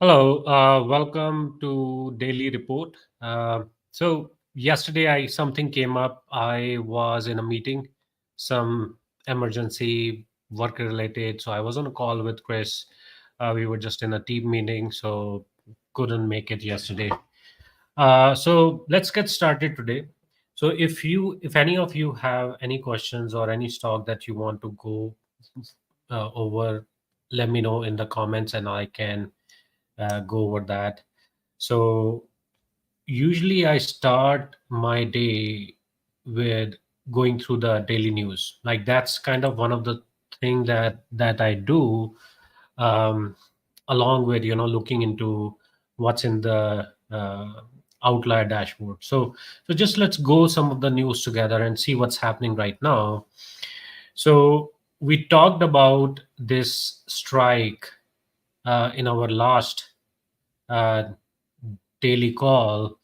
Hello, welcome to Daily Report. So yesterday, I something came up. I was in a meeting, some emergency work related. So I was on a call with Chris. We were just in a team meeting, so couldn't make it yesterday. So let's get started today. So if any of you have any questions or any stock that you want to go over, let me know in the comments, and I can go over that. So usually I start my day with going through the daily news. Like that's kind of one of the thing that I do, um, along with looking into what's in the outlier dashboard. So just let's go some of the news together and see what's happening right now. So we talked about this strike in our last uh, daily call.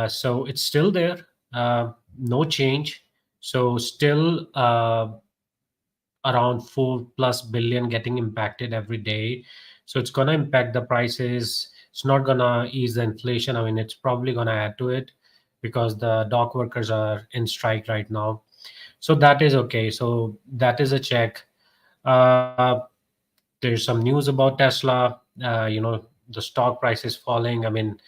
So it's still there, no change. So still around 4+ billion getting impacted every day. So it's going to impact the prices. It's not going to ease the inflation. I mean, it's probably going to add to it because the dock workers are in strike right now. So that is okay. So that is a check. Uh, there's some news about Tesla. The stock price is falling. I mean,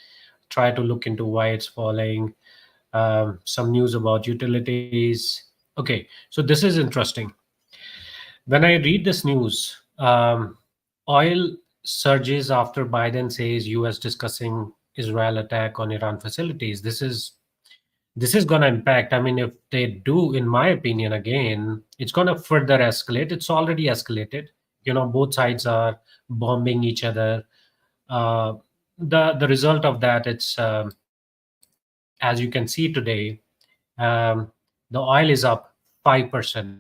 try to look into why it's falling. Some news about utilities. Okay, so this is interesting. When I read this news, oil surges after Biden says U.S. discussing Israel attack on Iran facilities. This is going to impact. I mean, if they do, in my opinion, again, it's going to further escalate. It's already escalated. Both sides are bombing each other. Uh, the result of that, it's as you can see today, um, the oil is up 5%.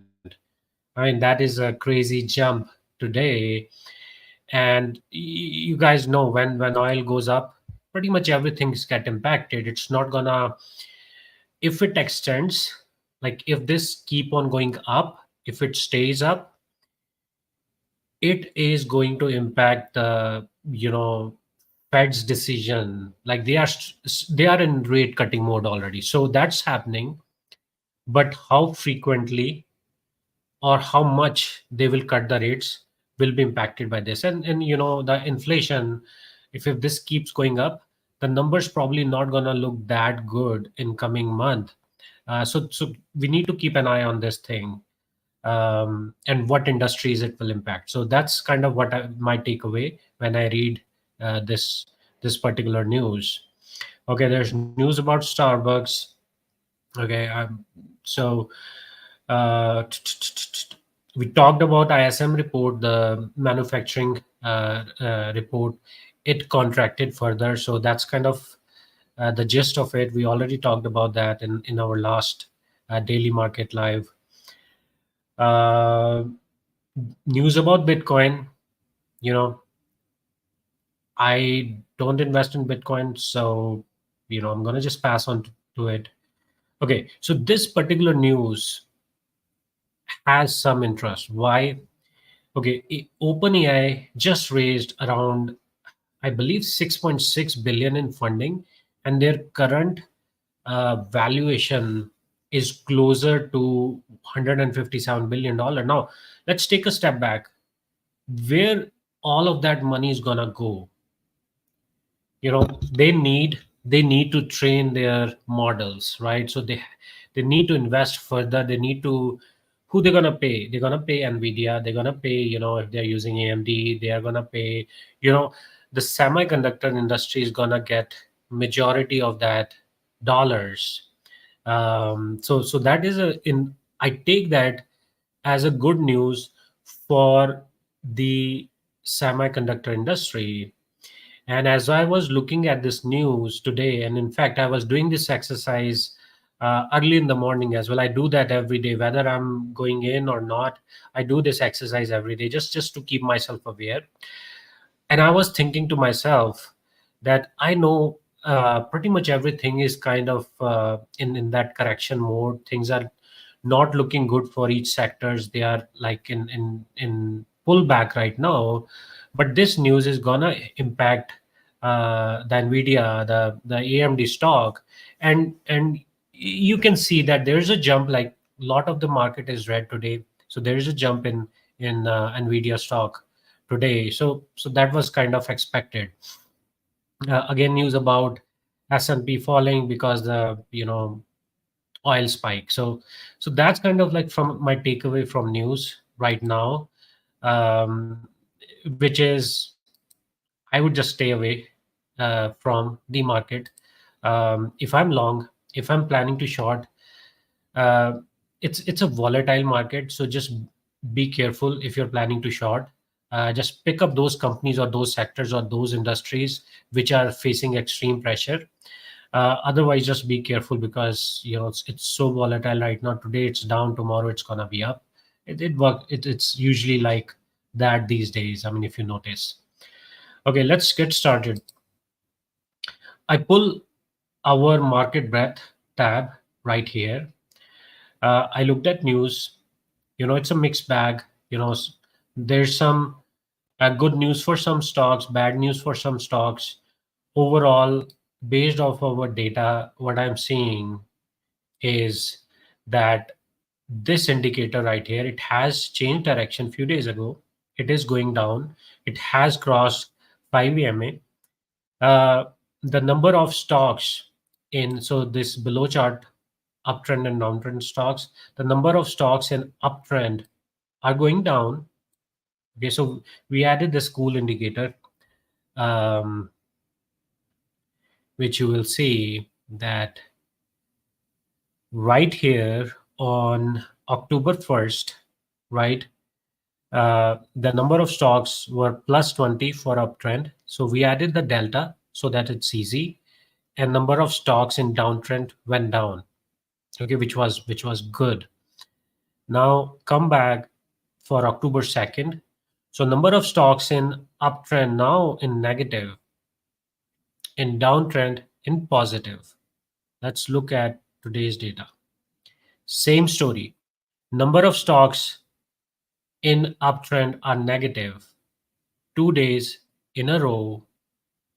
I mean, that is a crazy jump today. And you guys know when oil goes up, pretty much everything's get impacted. It's not gonna, if it extends, like if this keep on going up, if it stays up, it is going to impact the Fed's decision. Like they are in rate cutting mode already, so that's happening. But how frequently or how much they will cut the rates will be impacted by this. And the inflation, if this keeps going up, the numbers probably not going to look that good in coming month. So we need to keep an eye on this thing, and what industries it will impact. So that's kind of what my takeaway when I read this particular news. Okay, there's news about Starbucks. Okay, so we talked about ISM report, the manufacturing report. It contracted further, so that's kind of the gist of it. We already talked about that in our last daily market live. Uh, News about Bitcoin. You know, I don't invest in Bitcoin, so I'm gonna just pass on to it. Okay, so this particular news has some interest. Why? Okay, OpenAI just raised around, I believe, 6.6 billion in funding, and their current valuation is closer to $157 billion. Now, let's take a step back. Where all of that money is gonna go? They need to train their models, right? So they need to invest further. They need to, who they're gonna pay? They're gonna pay Nvidia. They're gonna pay, if they're using AMD, they are gonna pay, you know the semiconductor industry is gonna get majority of that dollars. So that is a in I take that as a good news for the semiconductor industry. And as I was looking at this news today, and in fact, I was doing this exercise early in the morning as well. I do that every day, whether I'm going in or not. I do this exercise every day just to keep myself aware. And I was thinking to myself that I know pretty much everything is kind of in that correction mode. Things are not looking good for each sectors. They are like in pullback right now, but this news is gonna impact the Nvidia, the AMD stock, and you can see that there's a jump. Like a lot of the market is red today, so there is a jump in Nvidia stock today. So that was kind of expected. Again, news about S&P falling because the oil spike. So that's kind of like from my takeaway from news right now, um, which is I would just stay away from the market. If I'm long, if I'm planning to short, uh, it's a volatile market, so just be careful if you're planning to short. Just pick up those companies or those sectors or those industries which are facing extreme pressure. Otherwise, just be careful because it's so volatile right now. Today it's down, tomorrow it's gonna be up. It's usually like that these days. I mean, if you notice. Okay, let's get started. I pull our market breadth tab right here. I looked at news. It's a mixed bag. There's some good news for some stocks, bad news for some stocks. Overall, based off our data, what I'm seeing is that this indicator right here, it has changed direction few days ago. It is going down. It has crossed 5 EMA. The number of stocks in, so this below chart, uptrend and downtrend stocks, the number of stocks in uptrend are going down. Okay, so we added this cool indicator, um, which you will see that right here on October 1st, right? The number of stocks were plus 20 for uptrend. So we added the delta so that it's easy. And number of stocks in downtrend went down. Okay, which was good. Now come back for October 2nd. So number of stocks in uptrend now in negative, in downtrend in positive. Let's look at today's data. Same story. Number of stocks in uptrend are negative 2 days in a row.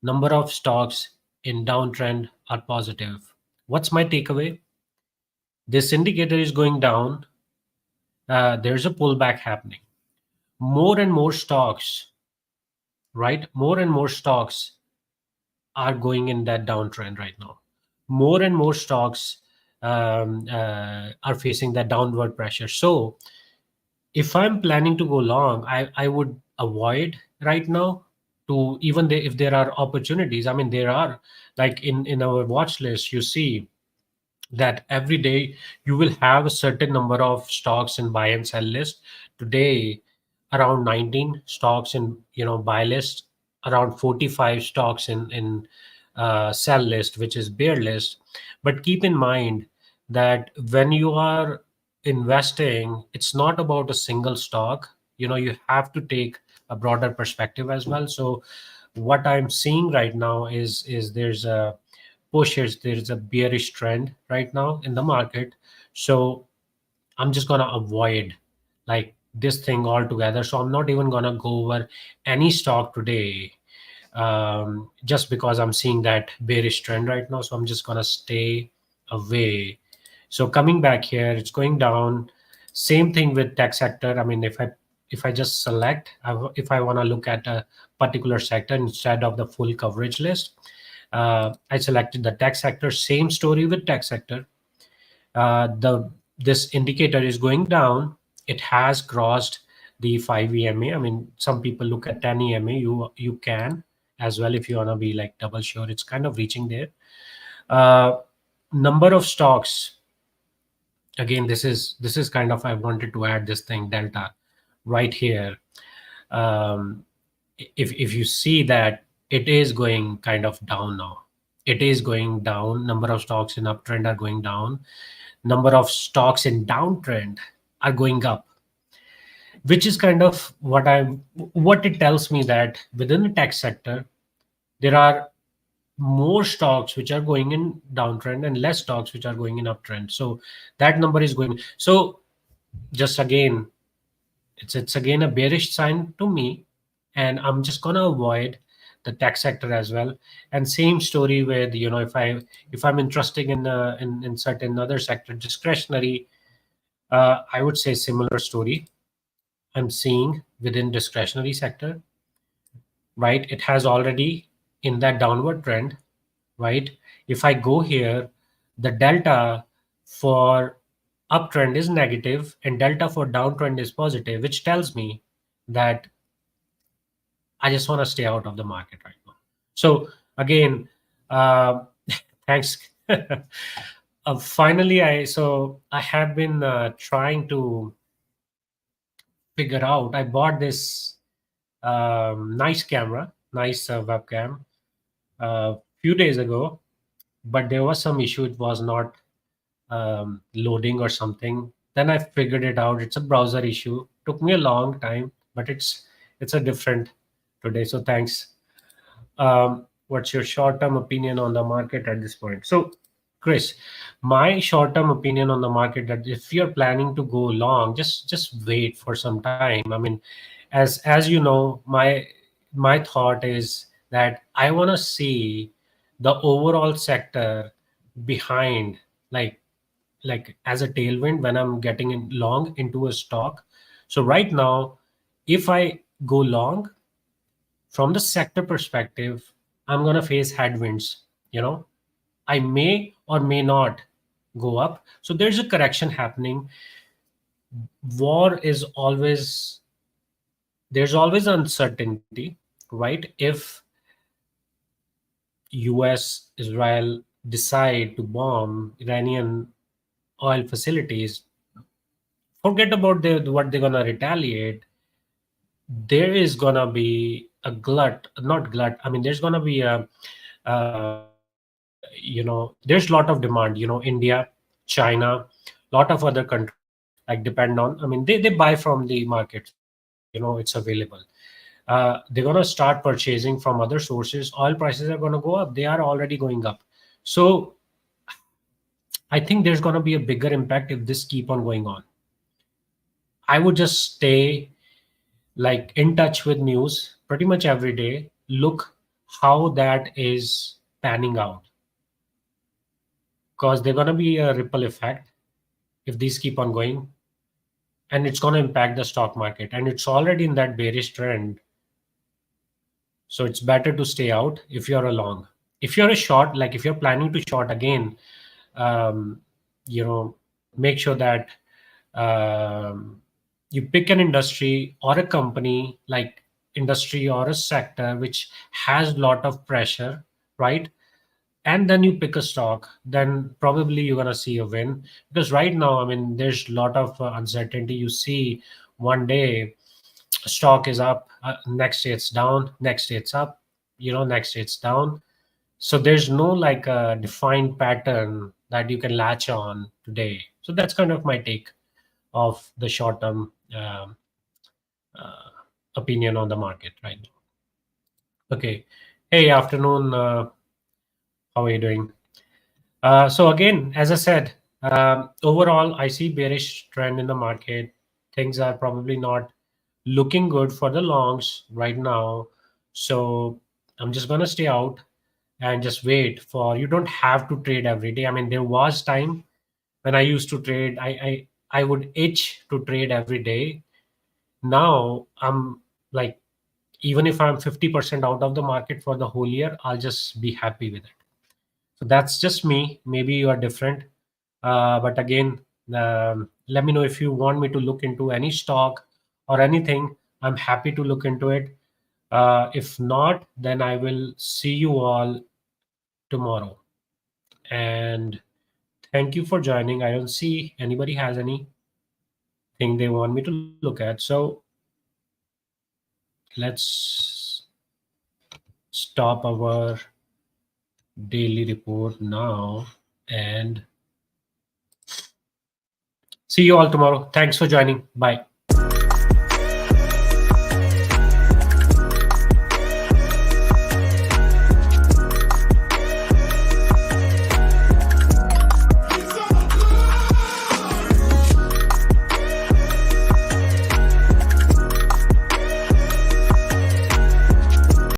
Number of stocks in downtrend are positive. What's my takeaway? This indicator is going down. There's a pullback happening. More and more stocks, right? More and more stocks are going in that downtrend right now. More and more stocks are facing that downward pressure. So if I'm planning to go long, I would avoid right now to even if there are opportunities. I mean, there are, like in our watch list, you see that every day you will have a certain number of stocks in buy and sell list. Today, around 19 stocks in buy list, around 45 stocks in sell list, which is bear list. But keep in mind that when you are investing, it's not about a single stock. You have to take a broader perspective as well. So what I'm seeing right now is there's a pushes, there is a bearish trend right now in the market. So I'm just gonna avoid like this thing altogether. So I'm not even gonna go over any stock today, just because I'm seeing that bearish trend right now. So I'm just gonna stay away. So coming back here, it's going down. Same thing with tech sector. I mean, if I just select, if I want to look at a particular sector instead of the full coverage list, I selected the tech sector. Same story with tech sector. This indicator is going down. It has crossed the 5 EMA. I mean, some people look at 10 EMA. You can as well if you want to be like double sure. It's kind of reaching there. Number of stocks. Again, this is kind of, I wanted to add this thing delta right here. If you see that it is going kind of down now, it is going down. Number of stocks in uptrend are going down. Number of stocks in downtrend are going up, which is kind of what it tells me, that within the tech sector there are more stocks which are going in downtrend and less stocks which are going in uptrend. So that number is going. So just again, It's again a bearish sign to me, and I'm just gonna avoid the tech sector as well. And same story with, if I'm interested in in certain other sector, discretionary, I would say similar story I'm seeing within discretionary sector, right? It has already in that downward trend, right? If I go here, the delta for uptrend is negative and delta for downtrend is positive, which tells me that I just want to stay out of the market right now. So again, uh, thanks. Finally, I have been trying to figure out. I bought this nice camera, nice webcam, a few days ago, but there was some issue. It was not loading or something. Then I figured it out. It's a browser issue. Took me a long time, but it's a different today. So thanks. What's your short-term opinion on the market at this point? So, Chris, my short-term opinion on the market that if you're planning to go long, just wait for some time. I mean, as you know, my thought is that I want to see the overall sector behind, like as a tailwind when I'm getting in long into a stock. So right now, if I go long from the sector perspective, I'm going to face headwinds. You know, I may or may not go up. So there's a correction happening. War is always, there's always uncertainty, right? If US, Israel decide to bomb Iranian oil facilities, forget about what they're going to retaliate. There is going to be a glut, not glut. I mean, there's going to be a, there's a lot of demand, India, China, lot of other countries like depend on, I mean, they buy from the market, it's available. They're going to start purchasing from other sources. Oil prices are going to go up. They are already going up. So I think there's going to be a bigger impact if this keep on going on. I would just stay like in touch with news pretty much every day, look how that is panning out, because they're going to be a ripple effect if these keep on going, and it's going to impact the stock market, and it's already in that bearish trend. So it's better to stay out if you're a long. If you're a short, like if you're planning to short again, um, make sure that you pick an industry or a company, like industry or a sector which has a lot of pressure, right? And then you pick a stock, then probably you're going to see a win. Because right now, I mean, there's a lot of uncertainty. You see one day stock is up, next day it's down, next day it's up, next day it's down. So there's no like a defined pattern that you can latch on today. So that's kind of my take of the short term uh, opinion on the market right now. Okay. Hey, afternoon. How are you doing? So again, as I said, overall, I see bearish trend in the market. Things are probably not looking good for the longs right now. So I'm just gonna stay out and just wait for. You don't have to trade every day. I mean, there was time when I used to trade. I would itch to trade every day. Now I'm like, even if I'm 50% out of the market for the whole year, I'll just be happy with it. So that's just me. Maybe you are different. But again, let me know if you want me to look into any stock or anything. I'm happy to look into it. If not, then I will see you all tomorrow. And thank you for joining. I don't see anybody has anything they want me to look at. So let's stop our daily report now and see you all tomorrow. Thanks for joining. Bye.